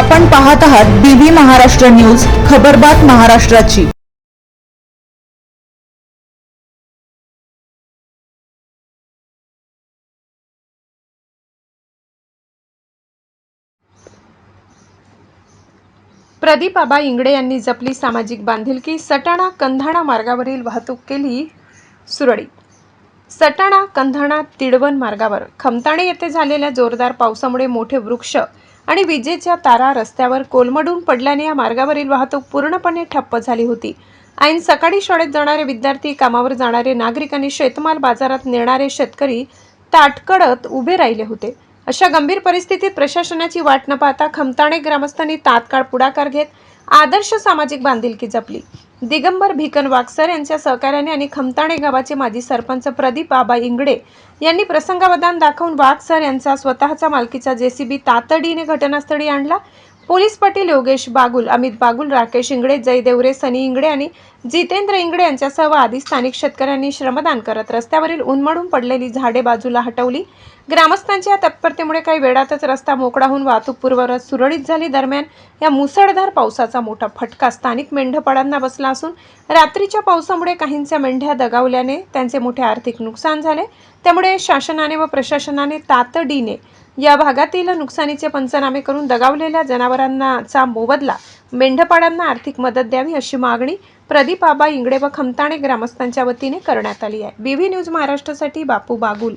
आपण पाहत आहात बीबी महाराष्ट्र न्यूज, खबरबात महाराष्ट्राची। प्रदीप आबा इंगडे यांनी जपली सामाजिक बांधिलकी। सटाणा कंधाणा मार्गावरील वाहतूक केली सुरळीत। सटाणा कंधाणा तिडवण मार्गावर खमताणे येथे झालेल्या जोरदार पावसामुळे मोठे वृक्ष आणि विजेच्या तारा रस्त्यावर कोलमडून पडल्याने या मार्गावरील वाहतूक पूर्णपणे ठप्प झाली होती। ऐन सकाळी शाळेत जाणारे विद्यार्थी, कामावर जाणारे नागरिक आणि शेतमाल बाजारात नेणारे शेतकरी ताटकळत उभे राहिले होते। अशा गंभीर परिस्थितीत प्रशासनाची वाट न पाहता खमताणे ग्रामस्थांनी तात्काळ पुढाकार घेत आदर्श सामाजिक बांधिलकी जपली। दिगंबर भिकन वागसर यांच्या सहकार्याने आणि खमताणे गावाचे माजी सरपंच प्रदीप आबा इंगडे यांनी प्रसंगावधान दाखवून वागसर यांचा स्वतःचा मालकीचा जेसीबी तातडीने घटनास्थळी आणला। पोलीस पाटील योगेश बागुल, अमित बागुल, राकेश इंगडे, जय देवरे, सनी इंगडे आणि जितेंद्र इंगडे यांच्यासह आदी स्थानिक शेतकऱ्यांनी श्रमदान करत रस्त्यावरील उन्मळून पडलेली झाडे बाजूला हटवली। ग्रामस्थांच्या तत्परतेमुळे काही वेळातच रस्ता मोकळा होऊन वाहतूक पूर्ववत सुरळीत झाली। दरम्यान या मुसळधार पावसाचा मोठा फटका स्थानिक मेंढपाळांना बसला असून रात्रीच्या पावसामुळे काहींच्या मेंढ्या दगावल्याने त्यांचे मोठे आर्थिक नुकसान झाले। त्यामुळे शासनाने व प्रशासनाने तातडीने या भागातील नुकसानीचे पंचनामे करून दगावलेल्या जनावरांचा मोबदला मेंढपाळांना आर्थिक मदत द्यावी अशी मागणी प्रदीप आबा इंगडे व खमताणे ग्रामस्थांच्या वतीने करण्यात आली आहे। बीबी न्यूज महाराष्ट्रासाठी बापू बागुल।